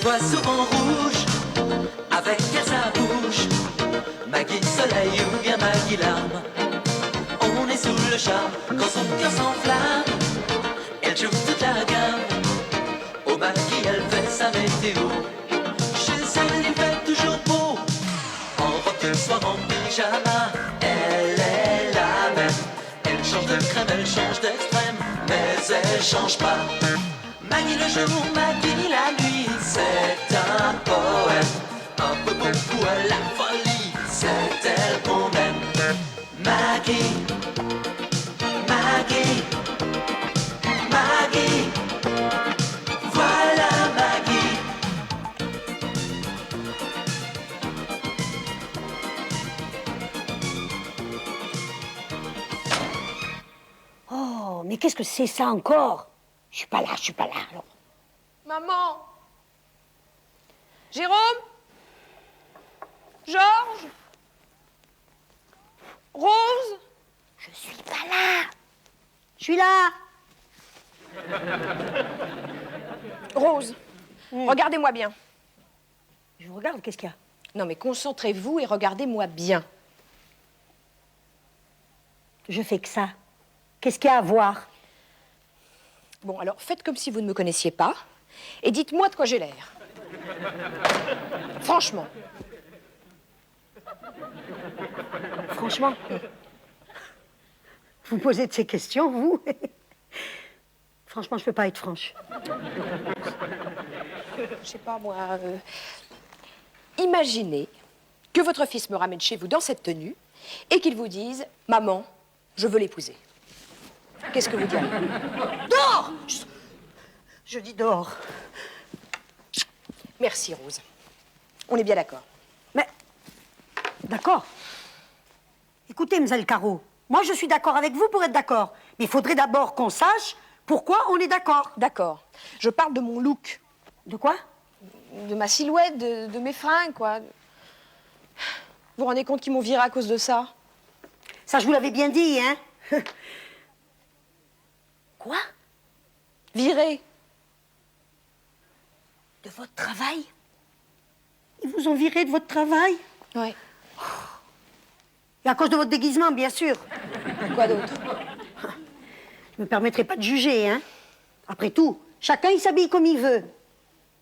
Elle voit souvent rouge, avec elle sa bouche. Maggie soleil ou bien Maggie larme. On est sous le charme quand son cœur s'enflamme. Elle joue toute la gamme. Au Maggie elle fait sa météo. Chez elle il fait toujours beau. En robe de soir, en pyjama. Elle est la même. Elle change de crème, elle change d'extrême, mais elle change pas. Maggie le jour, Maggie la nuit, c'est un poème. Un peu beaucoup à la folie, c'est elle qu'on aime. Maggie, Maggie, Maggie, voilà Maggie. Oh, mais qu'est-ce que c'est ça encore? Je suis pas là, alors. Maman! Jérôme? Georges? Rose? Je suis pas là. Je suis là. Rose, regardez-moi bien. Je vous regarde, qu'est-ce qu'il y a? Non, mais concentrez-vous et regardez-moi bien. Je fais que ça. Qu'est-ce qu'il y a à voir? Bon, alors faites comme si vous ne me connaissiez pas et dites-moi de quoi j'ai l'air. Franchement. Franchement, vous me posez de ces questions, vous? Franchement, je peux pas être franche. Je sais pas, moi... Imaginez que votre fils me ramène chez vous dans cette tenue et qu'il vous dise « Maman, je veux l'épouser ». Qu'est-ce que vous direz? Dehors! Je dis dehors. Merci, Rose. On est bien d'accord. Mais, d'accord. Écoutez, Mlle Caro, moi je suis d'accord avec vous pour être d'accord. Mais il faudrait d'abord qu'on sache pourquoi on est d'accord. D'accord. Je parle de mon look, De quoi? de ma silhouette, de mes fringues, quoi. Vous vous rendez compte qu'ils m'ont viré à cause de ça? Ça, je vous l'avais bien dit, hein? Quoi? Viré? De votre travail? Ils vous ont viré de votre travail? Ouais. Et à cause de votre déguisement, bien sûr. Quoi d'autre? Je me permettrai pas de juger, hein? Après tout, chacun il s'habille comme il veut.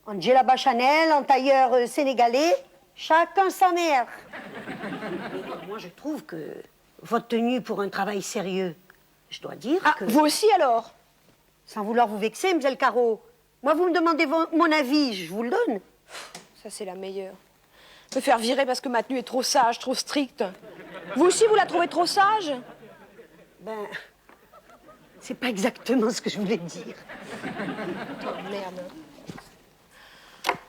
En djellaba Chanel, en tailleur sénégalais, chacun sa mère. Mais moi, je trouve que votre tenue pour un travail sérieux, je dois dire Ah, que... vous aussi alors? Sans vouloir vous vexer, Mlle Caro, moi, vous me demandez mon avis, je vous le donne. Ça, c'est la meilleure. Me faire virer parce que ma tenue est trop sage, trop stricte. Vous aussi, vous la trouvez trop sage? Ben, c'est pas exactement ce que je voulais dire. Oh, merde.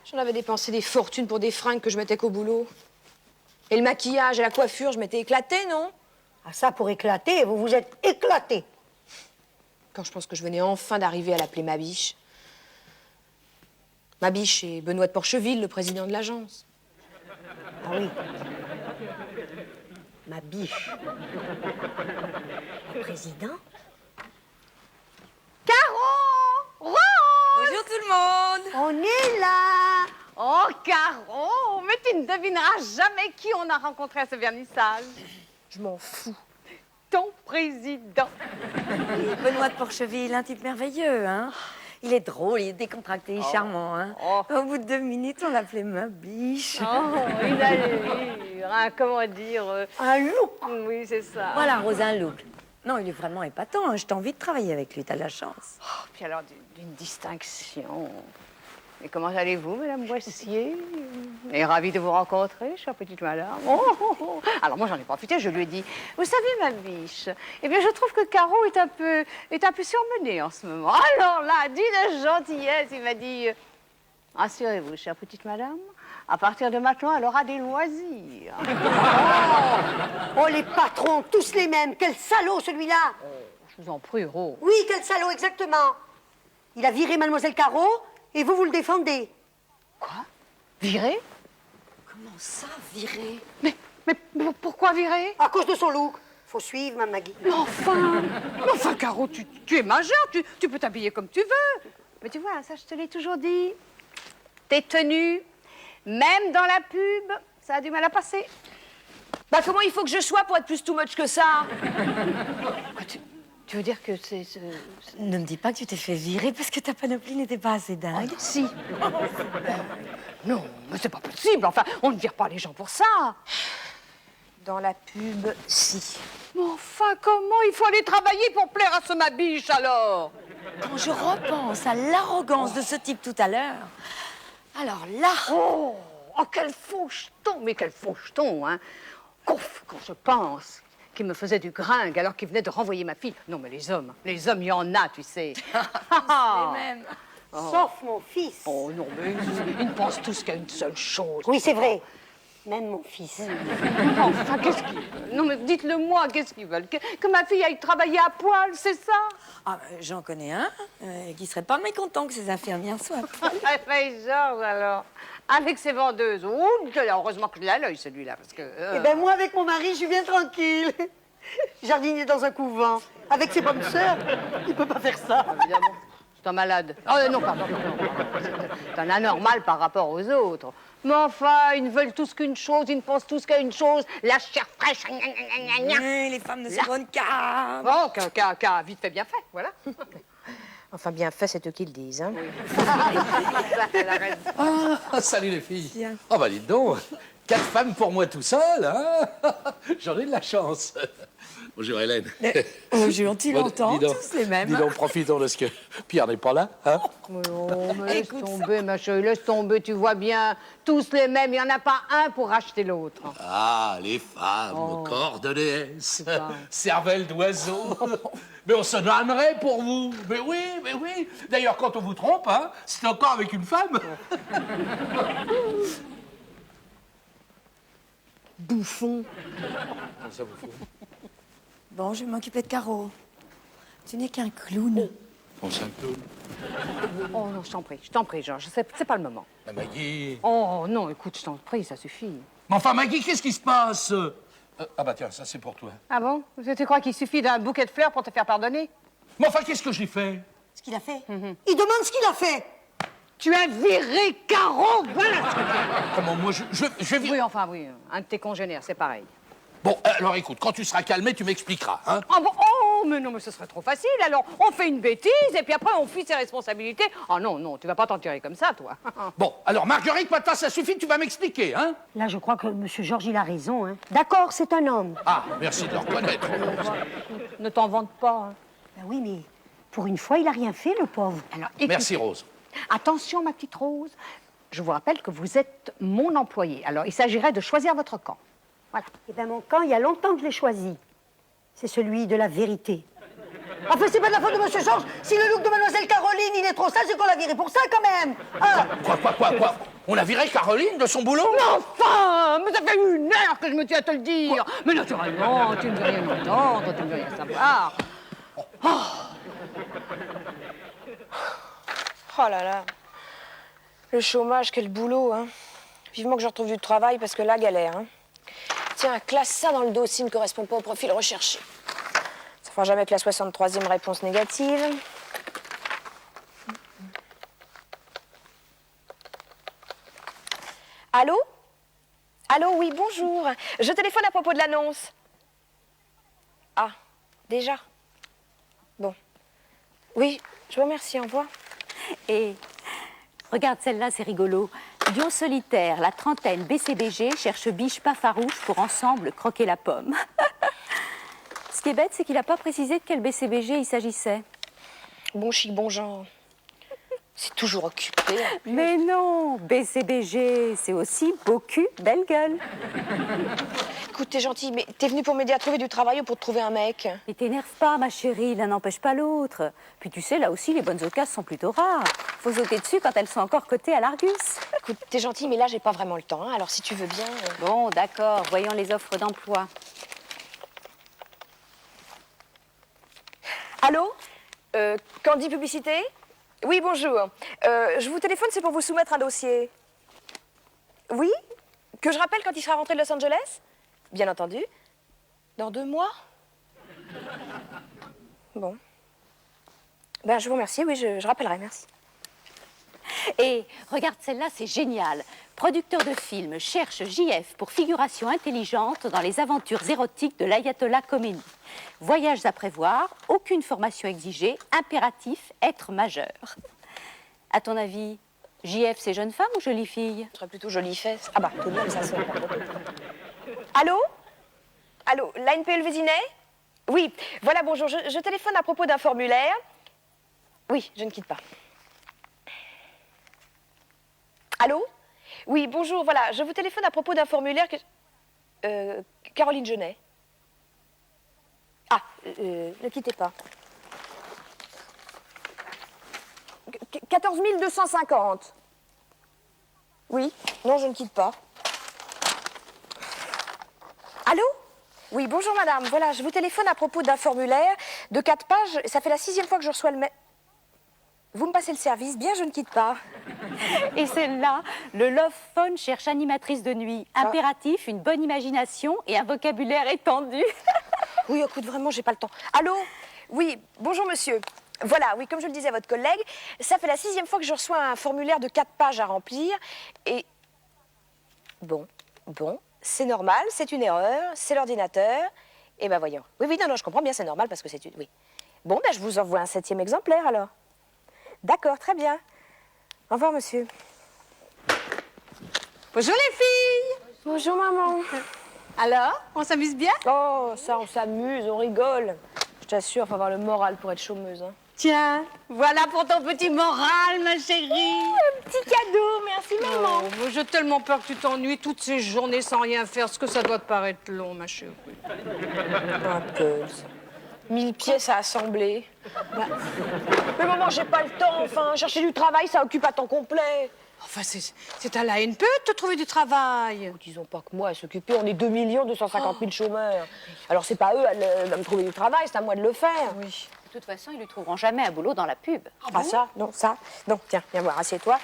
J'en avais dépensé des fortunes pour des fringues que je mettais qu'au boulot. Et le maquillage et la coiffure, je m'étais éclatée, non? Ah, ça, pour éclater, vous vous êtes éclaté. Quand je pense que je venais enfin d'arriver à l'appeler ma biche. Ma biche et Benoît de Porcheville, le président de l'agence. Ah oui. Ma biche. Le président? Caro! Rose! Bonjour tout le monde! On est là! Oh, Caro! Mais tu ne devineras jamais qui on a rencontré à ce vernissage. Je m'en fous. Ton président. Benoît de Porcheville, un type merveilleux, hein? Il est drôle, il est décontracté, il est charmant, hein? Oh. Au bout de 2 minutes, on l'appelait ma biche. Oh, il a l'allure, hein, comment dire... Un look! Oui, c'est ça. Voilà, Rosin Look. Non, il est vraiment épatant, hein. J'ai envie de travailler avec lui, t'as de la chance. Oh, puis alors, d'une distinction. Mais comment allez-vous, Madame Boissier? Et ravie de vous rencontrer, chère petite madame. Oh, oh, oh. Alors moi, j'en ai profité, je lui ai dit, vous savez, ma biche, eh bien, je trouve que Caro est un peu surmenée en ce moment. Alors là, d'une gentillesse, il m'a dit, rassurez-vous, chère petite madame, à partir de maintenant, elle aura des loisirs. Oh, les patrons, tous les mêmes! Quel salaud, celui-là! Je vous en prie, Rose. Oui, quel salaud, exactement! Il a viré Mademoiselle Caro, et vous le défendez. Quoi? Virer? Comment ça, virer? Mais pourquoi virer? À cause de son look. Faut suivre, Mme Maggie. Mais enfin, Caro, tu es majeure, tu peux t'habiller comme tu veux. Mais tu vois, ça, je te l'ai toujours dit. tes tenues, même dans la pub, ça a du mal à passer. Bah, comment il faut que je sois pour être plus too much que ça? Quoi, tu veux dire que c'est... Ne me dis pas que tu t'es fait virer parce que ta panoplie n'était pas assez dingue. Si. Non, mais c'est pas possible. Enfin, on ne vire pas les gens pour ça. Dans la pub, si. Mais enfin, comment il faut aller travailler pour plaire à ce mabiche, alors? Quand je repense à l'arrogance de ce type tout à l'heure, alors là... Oh, quel faucheton. Mais quel faucheton, hein. Quand je pense qu'il me faisait du gringue alors qu'il venait de renvoyer ma fille. Non, mais les hommes, il y en a, tu sais. Et même... Sauf mon fils. Oh non, mais ils ne pensent tous qu'à une seule chose. Oui, c'est vrai. Même mon fils. Enfin, qu'est-ce qu'ils veulent? Non, mais dites-le moi, qu'est-ce qu'ils veulent? Que ma fille aille travailler à poil, c'est ça? Ah, j'en connais un qui serait pas mécontent que ses infirmières soient. Mais Georges, alors, avec ses vendeuses. Oh, heureusement que je l'ai à l'œil, celui-là, parce que... Eh ben moi, avec mon mari, je suis bien tranquille. Jardinier dans un couvent. Avec ses bonnes sœurs, il peut pas faire ça. Évidemment, c'est un malade. Oh non, pardon. C'est un anormal par rapport aux autres. Mais enfin, ils ne veulent tous qu'une chose, ils ne pensent tous qu'à une chose, la chair fraîche. Les femmes ne se bonnes qu'à... Bon, qu'à vite fait, bien fait, voilà. Enfin, bien fait, c'est eux qui le disent, hein. Elle a raison. Ah, salut les filles. Oh bah dites donc, 4 femmes pour moi tout seul, hein. J'en ai de la chance. Bonjour Hélène. Bonjour, tu Bon, l'entends, dis donc, tous les mêmes. Dis donc, profitons de ce que Pierre n'est pas là, hein. Oh, mais laisse tomber, ma chérie, laisse tomber, tu vois bien. Tous les mêmes, il n'y en a pas un pour racheter l'autre. Ah, les femmes, corps de déesse, pas- cervelle d'oiseau. Mais on se damnerait pour vous. Mais oui. D'ailleurs, quand on vous trompe, hein, c'est encore avec une femme. Bouffon. Comment ça, vous fout? Bon, je vais m'occuper de Caro. Tu n'es qu'un clown. On s'inclut. Oh non, je t'en prie, Georges, c'est pas le moment. La Maggie. Oh non, écoute, je t'en prie, ça suffit. Mais enfin, Maggie, qu'est-ce qui se passe? Ah bah tiens, ça c'est pour toi. Ah bon? Tu crois qu'il suffit d'un bouquet de fleurs pour te faire pardonner? Mais enfin, qu'est-ce que j'ai fait? Ce qu'il a fait. Il demande ce qu'il a fait. Tu as viré Caro, voilà. Comment moi, je vais... Oui, enfin, oui, un de tes congénères, c'est pareil. Bon, alors écoute, quand tu seras calmé, tu m'expliqueras, hein. Ah bon? Oh, mais non, mais ce serait trop facile. Alors, on fait une bêtise et puis après, on fuit ses responsabilités. Ah non, tu vas pas t'en tirer comme ça, toi. Bon, alors Marguerite, maintenant ça suffit, tu vas m'expliquer, hein. Là, je crois que Monsieur Georges, il a raison. Hein. D'accord, c'est un homme. Ah, merci de le reconnaître. Ne t'en vante pas. Hein. Ben oui, mais pour une fois, il a rien fait, le pauvre. Alors, écoute, Merci Rose. attention, ma petite Rose. Je vous rappelle que vous êtes mon employé. Alors, il s'agirait de choisir votre camp. Voilà. Eh ben mon camp, il y a longtemps que je l'ai choisi. C'est celui de la vérité. Enfin, c'est pas de la faute de Monsieur Georges. Si le look de Mademoiselle Caroline, il est trop sale, c'est qu'on l'a viré pour ça, quand même. Ah. Quoi? On a viré Caroline de son boulot? Enfin, mais ça fait 1 heure que je me tiens à te le dire. Mais naturellement, tu ne veux rien entendre, tu ne veux rien savoir. Oh là là. Le chômage, quel boulot, hein. Vivement que je retrouve du travail parce que là, galère, hein. Tiens, classe ça dans le dos s'il ne correspond pas au profil recherché. Ça fera jamais que la 63e réponse négative. Allô? Allô, oui, bonjour. Je téléphone à propos de l'annonce. Ah, déjà? Bon. Oui, je vous remercie, au revoir. Et regarde celle-là, c'est rigolo. Lion solitaire, la trentaine BCBG cherche biche pas farouche pour ensemble croquer la pomme. Ce qui est bête, c'est qu'il n'a pas précisé de quel BCBG il s'agissait. Bon chic, bon genre. C'est toujours occupé. Mais non, BCBG, c'est aussi beau cul, belle gueule. Écoute, t'es gentil, mais t'es venu pour m'aider à trouver du travail ou pour te trouver un mec? Et t'énerve pas, ma chérie, l'un n'empêche pas l'autre. Puis tu sais, là aussi, les bonnes occasions sont plutôt rares. Faut sauter dessus quand elles sont encore cotées à l'Argus. Écoute, t'es gentil, mais là, j'ai pas vraiment le temps. Hein. Alors, si tu veux bien... Bon, d'accord, voyons les offres d'emploi. Allô? Candy Publicité? Oui, bonjour. Je vous téléphone, c'est pour vous soumettre un dossier. Oui? Que je rappelle quand il sera rentré de Los Angeles? Bien entendu. Dans 2 mois? Bon. Ben, je vous remercie, oui, je rappellerai, merci. Et regarde celle-là, c'est génial. Producteur de films cherche JF pour figuration intelligente dans les aventures érotiques de l'ayatollah Khomeini. Voyages à prévoir, aucune formation exigée, impératif, être majeur. À ton avis, JF, c'est jeune femme ou jolie fille? Ce serait plutôt jolie fesse. Ah bah, tout de même, ça sonne. Allô? Allô, l'ANPE Vésinet? Oui, voilà, bonjour. Je téléphone à propos d'un formulaire. Oui, je ne quitte pas. Allô? Oui, bonjour, voilà, je vous téléphone à propos d'un formulaire que... Caroline Genet. Ah, ne quittez pas. 14 250. Oui, non, je ne quitte pas. Allô? Oui, bonjour madame, voilà, je vous téléphone à propos d'un formulaire de 4 pages, ça fait la 6e fois que je reçois le mail. Vous me passez le service, bien, je ne quitte pas. Et celle-là, le Love Phone cherche animatrice de nuit. Impératif, une bonne imagination et un vocabulaire étendu. Oui, écoute, vraiment, j'ai pas le temps. Allô? Oui, bonjour monsieur. Voilà, oui, comme je le disais à votre collègue, ça fait la 6e fois que je reçois un formulaire de 4 pages à remplir et... Bon, c'est normal, c'est une erreur, c'est l'ordinateur. Et ben voyons. Oui, non, je comprends bien, c'est normal parce que c'est une... Oui. Bon, ben je vous envoie un 7e exemplaire alors. D'accord, très bien. Au revoir, monsieur. Bonjour les filles. Bonjour, maman. Alors, on s'amuse bien? Oh, ça, on s'amuse, on rigole. Je t'assure, faut avoir le moral pour être chômeuse. Hein. Tiens, voilà pour ton petit moral, ma chérie. Un petit cadeau, merci, maman. Oh, j'ai tellement peur que tu t'ennuies toutes ces journées sans rien faire, ce que ça doit te paraître long, ma chérie. Un peu. 1000 pièces à assembler. Mais maman, j'ai pas le temps, enfin. Chercher du travail, ça occupe à temps complet. Enfin, c'est à la NPE de te trouver du travail. Disons pas que moi à s'occuper, on est 2 250 000 chômeurs. Alors c'est pas eux à me trouver du travail, c'est à moi de le faire. Oui. De toute façon, ils lui trouveront jamais un boulot dans la pub. Ah ça, non, ça. Non, tiens, viens voir, assieds-toi.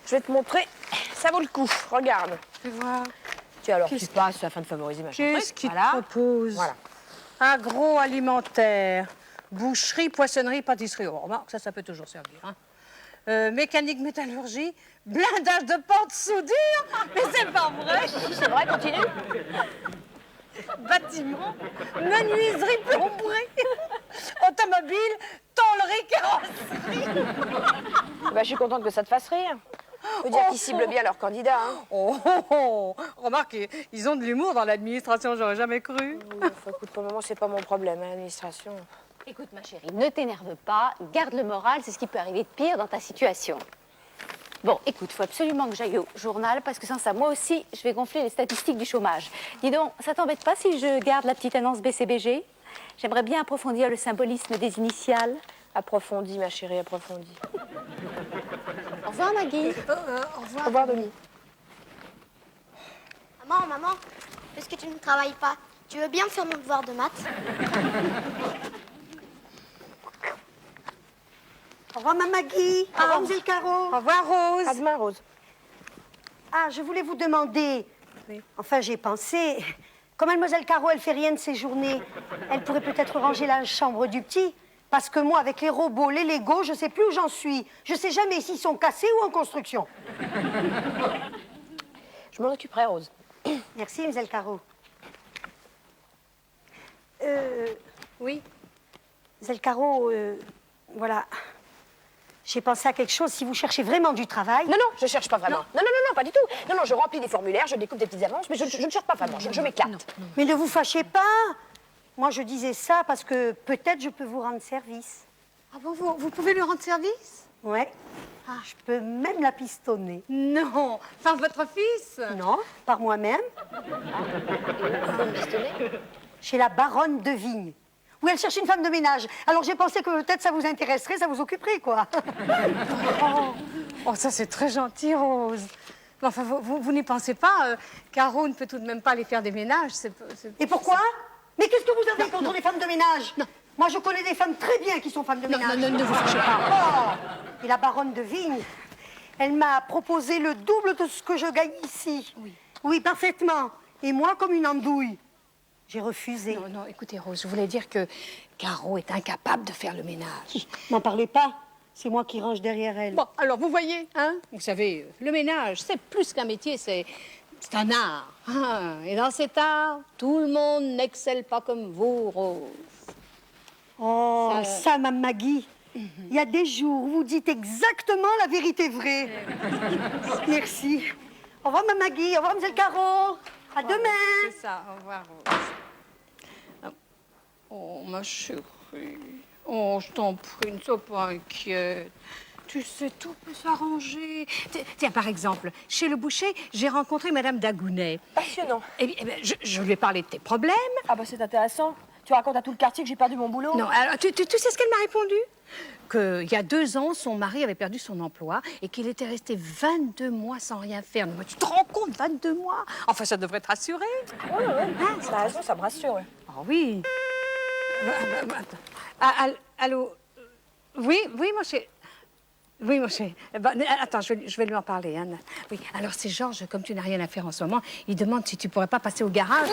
Je vais te montrer, ça vaut le coup, regarde. Fais voir. Tiens, alors tu passes afin de favoriser ma chérie. Qu'est-ce qu'il te propose? Voilà. Agroalimentaire, boucherie, poissonnerie, pâtisserie. Oh, remarque, ça peut toujours servir. Hein. Mécanique, métallurgie, blindage de porte, soudure. Mais c'est pas vrai. C'est vrai, continue. Bâtiment, menuiserie, plomberie, automobile, tôlerie, carrosserie. Bah, je suis contente que ça te fasse rire. Faut dire qu'ils ciblent bien leurs candidats. Hein. Oh. Remarque, ils ont de l'humour dans l'administration, j'aurais jamais cru. Oui, écoute, pour le moment, c'est pas mon problème, hein, l'administration. Écoute, ma chérie, ne t'énerve pas, garde le moral, c'est ce qui peut arriver de pire dans ta situation. Bon, écoute, il faut absolument que j'aille au journal, parce que sans ça, moi aussi, je vais gonfler les statistiques du chômage. Dis donc, ça t'embête pas si je garde la petite annonce BCBG? J'aimerais bien approfondir le symbolisme des initiales. Approfondis, ma chérie, approfondis. Au revoir, Maggie. Au revoir, Denis. Maman, est-ce que tu ne travailles pas? Tu veux bien me faire mon devoir de maths? Au revoir, ma Maggie. Au revoir, Mlle Caro. Au revoir, Rose. À demain, Rose. Ah, je voulais vous demander... Enfin, j'ai pensé... Comme Mlle Caro, elle fait rien de ses journées, elle pourrait peut-être ranger la chambre du petit. Parce que moi, avec les robots, les Legos, je sais plus où j'en suis. Je sais jamais s'ils sont cassés ou en construction. Je m'en occuperai, Rose. Merci, Mlle Caro. Oui. Mlle Caro, voilà. J'ai pensé à quelque chose. Si vous cherchez vraiment du travail... Non, je cherche pas vraiment. Non, pas du tout. Non, je remplis des formulaires, je découpe des petites annonces, mais je ne cherche pas vraiment, je m'éclate. Mais ne vous fâchez pas. Moi, je disais ça parce que peut-être je peux vous rendre service. Ah bon, vous pouvez lui rendre service? Ouais. Ah, je peux même la pistonner. Non, par votre fils? Non, par moi-même. Chez la baronne de Vigne. Oui, elle cherche une femme de ménage. Alors j'ai pensé que peut-être ça vous intéresserait, ça vous occuperait, quoi. Oh, ça c'est très gentil, Rose. Mais enfin, vous n'y pensez pas, Caro ne peut tout de même pas aller faire des ménages. Et pourquoi? Mais qu'est-ce que vous avez contre les femmes de ménage? Non. Moi, je connais des femmes très bien qui sont femmes de ménage. Non, ne vous fâchez pas. Oh. Et la baronne de Vigne, elle m'a proposé le double de ce que je gagne ici. Oui. Oui, parfaitement. Et moi, comme une andouille. J'ai refusé. Non, écoutez, Rose, je voulais dire que Caro est incapable de faire le ménage. M'en parlez pas. C'est moi qui range derrière elle. Bon, alors vous voyez, hein, vous savez, le ménage, c'est plus qu'un métier, c'est un art. Hein. Et dans cet art, tout le monde n'excelle pas comme vous, Rose. Oh, ça, Mme Maggie, il y a des jours où vous dites exactement la vérité vraie. Merci. Au revoir, Mme Maggie. Au revoir, M. Caro. À demain. C'est ça, au revoir, Rose. Oh, ma chérie. Oh, je t'en prie, ne sois pas inquiète. Tu sais, tout peut s'arranger. Tiens, par exemple, chez le boucher, j'ai rencontré Madame Dagounet. Passionnant. Eh bien, je lui ai parlé de tes problèmes. Ah bah c'est intéressant. Tu racontes à tout le quartier que j'ai perdu mon boulot? Non, alors, tu sais ce qu'elle m'a répondu? Qu'il y a 2 ans, son mari avait perdu son emploi et qu'il était resté 22 mois sans rien faire. Mais tu te rends compte, 22 mois? Enfin, ça devrait te rassurer. Ouais, t'as raison, ça me rassure. Ouais. Ah oui. Allô? Oui, mon chéri. Oui, mon chéri. Attends, je vais lui en parler. Hein. Oui, alors c'est Georges, comme tu n'as rien à faire en ce moment, il demande si tu pourrais pas passer au garage.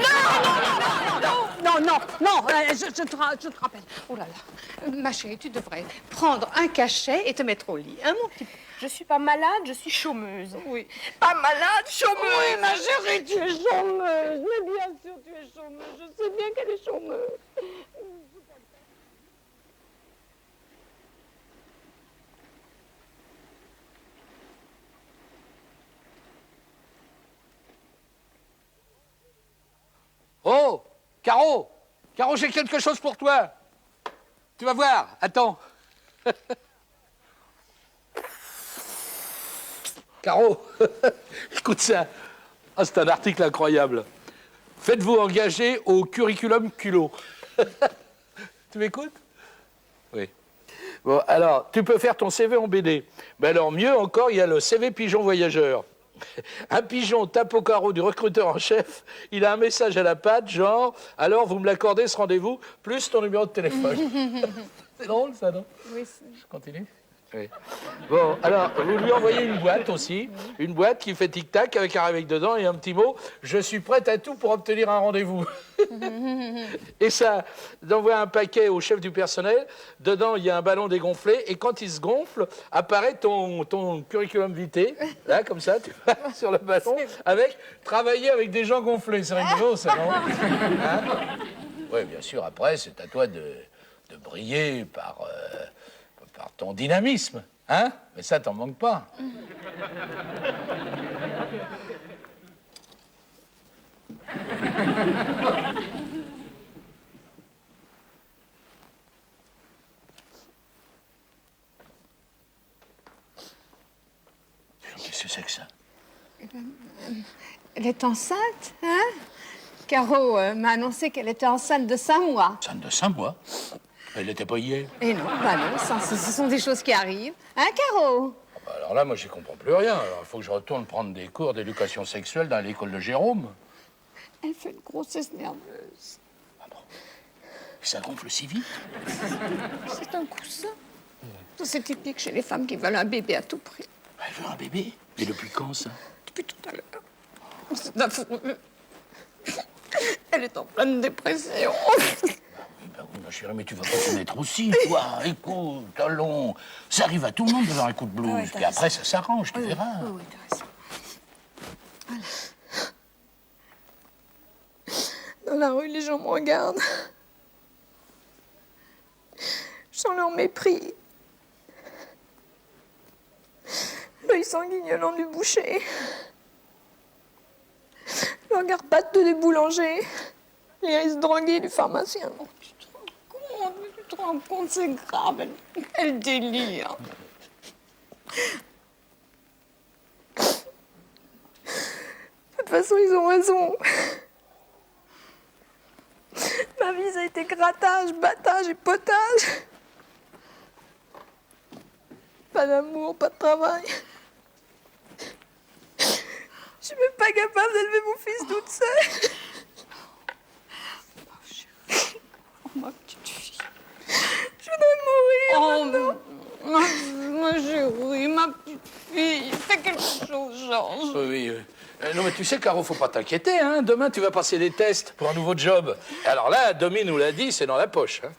Non, je te rappelle. Oh là là. Ma chérie, tu devrais prendre un cachet et te mettre au lit. Hein, mon petit... Je suis pas malade, je suis chômeuse. Oui. Pas malade, chômeuse. Oui, ma chérie, tu es chômeuse. Mais bien sûr, tu es chômeuse. Je sais bien qu'elle est chômeuse. Oh, Caro! Caro, j'ai quelque chose pour toi. Tu vas voir, attends. Caro, écoute ça. Ah, c'est un article incroyable. Faites-vous engager au curriculum culot. Tu m'écoutes? Oui. Bon, alors, tu peux faire ton CV en BD. Mais alors, mieux encore, il y a le CV pigeon voyageur. Un pigeon tape au carreau du recruteur en chef, il a un message à la patte, genre « Alors, vous me l'accordez ce rendez-vous, plus ton numéro de téléphone. » C'est drôle, ça, non? Oui, Je continue? Oui. Bon, alors, vous lui envoyez une boîte aussi, une boîte qui fait tic-tac avec un réveil dedans et un petit mot « Je suis prête à tout pour obtenir un rendez-vous. » Et ça, d'envoyer un paquet au chef du personnel, dedans il y a un ballon dégonflé et quand il se gonfle, apparaît ton curriculum vitae, là, comme ça, tu vas sur le ballon, avec « Travailler avec des gens gonflés ». C'est rigolo, ça, non? Hein? Oui, bien sûr, après, c'est à toi de briller par ton dynamisme, hein? Mais ça, t'en manques pas. Qu'est-ce que c'est que ça? Elle est enceinte, hein? Caro m'a annoncé qu'elle était enceinte de 5 mois. Enceinte de 5 mois? Elle n'était pas hier. Et non, bah non, ce sont des choses qui arrivent. Hein, Caro? Alors là, moi, j'y comprends plus rien. Alors, il faut que je retourne prendre des cours d'éducation sexuelle dans l'école de Jérôme. Elle fait une grossesse nerveuse. Ah bon? Ça gonfle si vite? C'est un coussin. C'est typique chez les femmes qui veulent un bébé à tout prix. Elle veut un bébé? Et depuis quand, ça? Depuis tout à l'heure. C'est affreux. Elle est en pleine dépression. Ben oui, ma chérie, mais tu vas pas te mettre aussi, toi. Écoute, allons. Ça arrive à tout le monde d'avoir un coup de blues. Ah ouais, puis après, ça s'arrange, tu verras. Oui, t'as raison. Voilà. Dans la rue, les gens me regardent. Je sens leur mépris. L'œil sanguignolant du boucher. Le regard pâteux des boulangers. L'iris drogué du pharmacien. Oh, tu te rends compte, c'est grave. Elle délire. De toute façon, ils ont raison. Ma vie, ça a été grattage, battage et potage. Pas d'amour, pas de travail. Je suis même pas capable d'élever mon fils toute seule. Oh, ma petite fille. Je voudrais mourir. Oh, ma chérie, ma petite fille. Fais quelque chose, Georges. Oui. Non, mais tu sais, Caro, faut pas t'inquiéter, hein. Demain, tu vas passer des tests pour un nouveau job. Alors là, Domi nous l'a dit, c'est dans la poche, hein.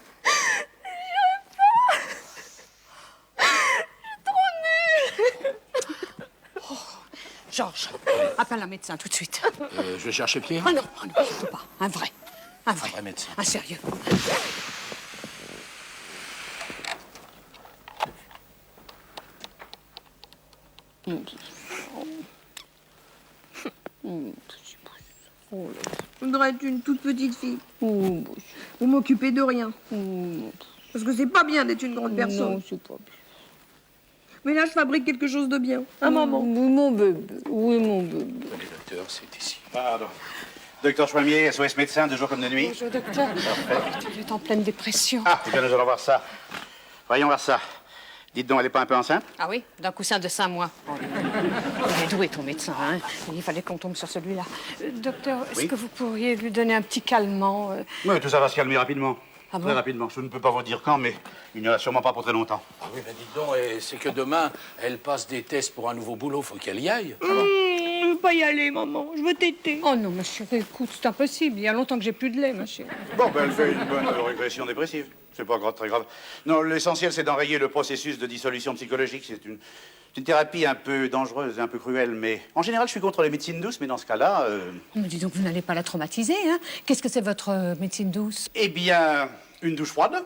Georges, appelle un médecin tout de suite. Je vais chercher Pierre. Ah non, surtout pas. Un vrai. Un vrai. Un vrai médecin. Un sérieux. Je voudrais être une toute petite fille. Et m'occuper de rien. Parce que c'est pas bien d'être une grande personne. Non, c'est pas bien. Mais là, je fabrique quelque chose de bien. Hein, maman? Oui, mon bébé. Oui, mon bébé. Les docteurs, c'est ici. Pardon. Docteur Chouamier, SOS médecin, de jour comme de nuit. Bonjour, docteur. Elle est en pleine dépression. Ah, eh bien, nous allons voir ça. Voyons voir ça. Dites donc, elle n'est pas un peu enceinte? Ah oui, d'un coussin de 5 mois. Oh, il est doué, ton médecin, hein. Il fallait qu'on tombe sur celui-là. Docteur, est-ce Oui que vous pourriez lui donner un petit calmant Oui, tout ça va se calmer rapidement. Ah bon? Très rapidement. Je ne peux pas vous dire quand, mais il n'y en a sûrement pas pour très longtemps. Ah oui, dites donc, c'est que demain, elle passe des tests pour un nouveau boulot, faut qu'elle y aille. Je veux pas y aller, maman. Je veux téter. Oh non, ma chérie, écoute, c'est impossible. Il y a longtemps que j'ai plus de lait, ma chérie. Bon, ben, elle fait une bonne régression dépressive. C'est pas très grave. Non, l'essentiel, c'est d'enrayer le processus de dissolution psychologique. C'est une thérapie un peu dangereuse et un peu cruelle, mais en général, je suis contre les médecines douces, mais dans ce cas-là... Mais dis donc, vous n'allez pas la traumatiser, hein? Qu'est-ce que c'est votre médecine douce? Eh bien, une douche froide,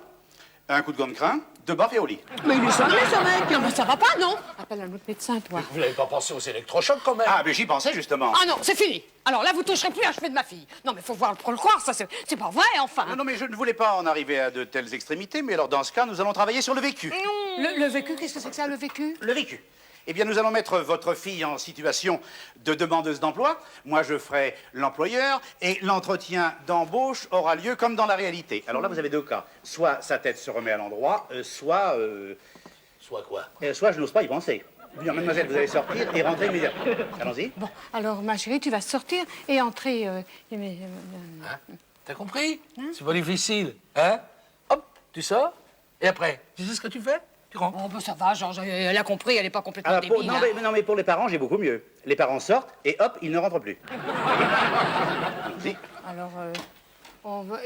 un coup de gant de crin, 2 baffes et au lit. Mais il est cinglé, ce mec! Non, mais ça va pas, non? Appelle un autre médecin, toi. Vous n'avez pas pensé aux électrochocs, quand même? Ah, mais j'y pensais, justement. Ah non, c'est fini! Alors là, vous toucherez plus à cheveux de ma fille. Non, mais faut voir pour le croire, ça, c'est pas vrai, enfin! Non, mais je ne voulais pas en arriver à de telles extrémités, mais alors dans ce cas, nous allons travailler sur le vécu. Le vécu, qu'est-ce que c'est que ça, le vécu? Le vécu. Eh bien, nous allons mettre votre fille en situation de demandeuse d'emploi. Moi, je ferai l'employeur et l'entretien d'embauche aura lieu comme dans la réalité. Alors là, vous avez 2 cas. Soit sa tête se remet à l'endroit, soit quoi? soit je n'ose pas y penser. Bien, mademoiselle, vous allez sortir et rentrer immédiatement. Allons-y. Bon, alors, ma chérie, tu vas sortir et entrer... Hein? T'as compris? C'est pas difficile, hein? Hop, tu sors, et après, tu sais ce que tu fais? Tu rentres. Oh, ben ça va, Georges, elle a compris, elle est pas complètement Alors, débile. hein. non, mais pour les parents, j'ai beaucoup mieux. Les parents sortent et hop, ils ne rentrent plus. Allons-y. Alors,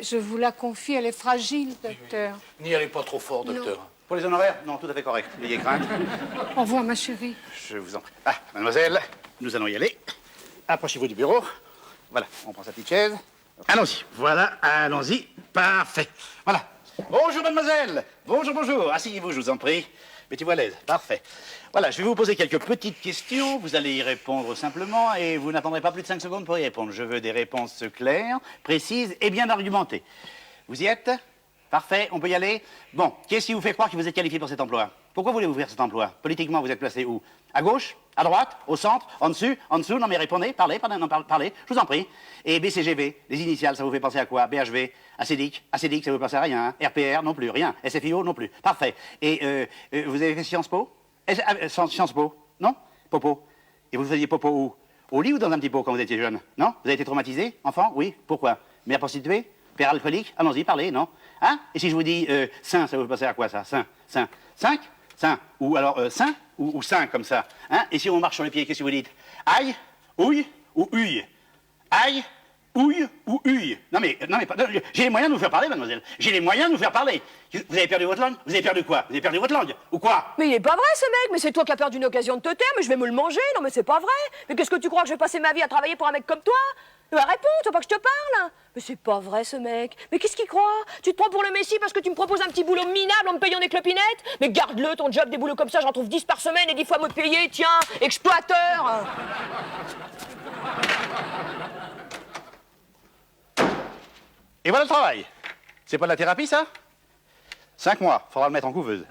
je vous la confie, elle est fragile, docteur. N'y allez pas trop fort, docteur. Pour les honoraires, non, tout à fait correct. N'ayez crainte. Au revoir, ma chérie. Je vous en prie. Ah, mademoiselle, nous allons y aller. Approchez-vous du bureau. Voilà, on prend sa petite chaise. Allons-y. Voilà, allons-y. Parfait. Voilà. Bonjour, mademoiselle. Bonjour, bonjour. Asseyez-vous, je vous en prie. Mettez-vous à l'aise. Parfait. Voilà, je vais vous poser quelques petites questions. Vous allez y répondre simplement et vous n'attendrez pas plus de 5 secondes pour y répondre. Je veux des réponses claires, précises et bien argumentées. Vous y êtes? Parfait, on peut y aller? Bon, qu'est-ce qui vous fait croire que vous êtes qualifié pour cet emploi? Pourquoi voulez-vous faire cet emploi? Politiquement, vous êtes placé où? À gauche? À droite? Au centre? En dessus? En dessous? Non mais répondez, parlez, je vous en prie. Et BCGV, les initiales, ça vous fait penser à quoi? BHV? ACDIC? ACDIC, ça vous pense à rien, hein? RPR, non plus, rien. SFIO, non plus. Parfait. Et vous avez fait Sciences Po? Sciences Po? Non? Popo. Et vous faisiez popo où? Au lit ou dans un petit pot quand vous étiez jeune? Non? Vous avez été traumatisé, enfant? Oui. Pourquoi? Mère prostituée? Père alcoolique? Allons-y, parlez, non? Hein? Et si je vous dis saint, ça vous passer à quoi, ça? Saint? 5? Ou alors saint? Ou saint, comme ça? Hein? Et si on marche sur les pieds, qu'est-ce que vous dites? Aïe? Ouille? Ou huille? Aïe? Ouille? Ou huille? Non mais, j'ai les moyens de vous faire parler, mademoiselle. J'ai les moyens de vous faire parler. Vous avez perdu votre langue? Vous avez perdu quoi? Vous avez perdu votre langue? Ou quoi? Mais il est pas vrai, ce mec. Mais c'est toi qui as perdu une occasion de te taire, mais je vais me le manger. Non, mais c'est pas vrai. Mais qu'est-ce que tu crois que je vais passer ma vie à travailler pour un mec comme toi? Réponds, tu vois pas que je te parle? Mais c'est pas vrai, ce mec. Mais qu'est-ce qu'il croit? Tu te prends pour le messie parce que tu me proposes un petit boulot minable en me payant des clopinettes? Mais garde-le, ton job, des boulots comme ça, j'en trouve 10 par semaine et 10 fois me payer, tiens, exploiteur! Et voilà le travail. C'est pas de la thérapie, ça? 5 mois, faudra le mettre en couveuse.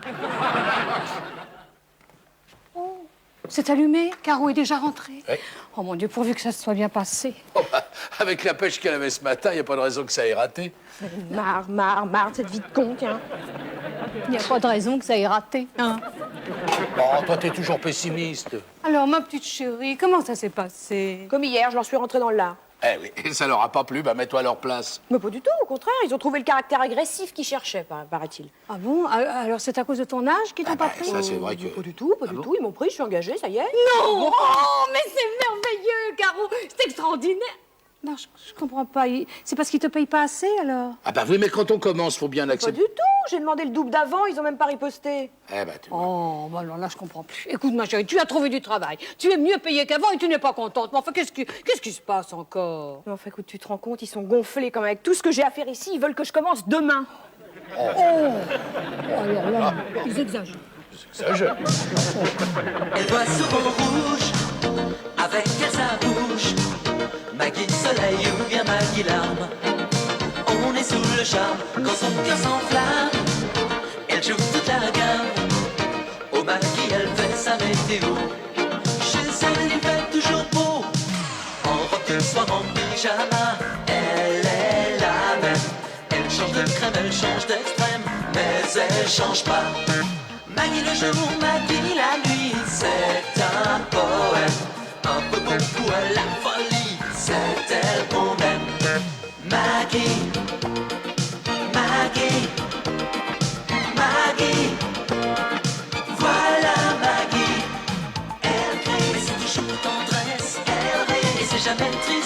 C'est allumé, Caro est déjà rentrée. Oui. Oh mon Dieu, pourvu que ça se soit bien passé. Oh, bah, avec la pêche qu'elle avait ce matin, il n'y a pas de raison que ça ait raté. Marre de cette vie de con, tiens. Il n'y a pas de raison que ça ait raté. Hein. Oh, toi, t'es toujours pessimiste. Alors, ma petite chérie, comment ça s'est passé? Comme hier, je leur suis rentrée dans le lard. Eh oui, et ça leur a pas plu, bah mets-toi à leur place. Mais pas du tout, au contraire, ils ont trouvé le caractère agressif qu'ils cherchaient, paraît-il. Ah bon? Alors, c'est à cause de ton âge qu'ils t'ont pas pris? Ça, c'est vrai que... Pas du tout, ils m'ont pris, je suis engagée, ça y est. Non! Oh, mais c'est merveilleux, Caro! C'est extraordinaire! Non, je comprends pas. C'est parce qu'ils te payent pas assez, alors? Ah bah oui, mais quand on commence, faut bien Pas l'accepter. du tout, J'ai demandé le double d'avant, ils ont même pas riposté. Eh ben, tu vois. Oh, bah alors là, je comprends plus. Écoute, ma chérie, tu as trouvé du travail. Tu es mieux payée qu'avant et tu n'es pas contente. Mais enfin, qu'est-ce qui se passe encore? Mais enfin, écoute, tu te rends compte, ils sont gonflés quand même avec tout ce que j'ai à faire ici. Ils veulent que je commence demain. Alors là, ils exagèrent. Ça, je... Elle voit souvent rouge, avec elle sa bouche. Maggie soleil ou bien Maggie larme. On est sous le charme quand son cœur s'enflamme. Elle joue toute la gamme. Au Maggie elle fait sa météo. Chez elle il fait toujours beau. En robe de soir, en pyjama. Elle est la même. Elle change de crème, elle change d'extrême. Mais elle change pas. Maggie le jour, Maggie la nuit, c'est un poème, un peu beaucoup à la folie, c'est elle qu'on aime. Maggie, Maggie, Maggie, voilà Maggie. Elle crie, mais c'est toujours tendresse, elle rit, et c'est jamais triste.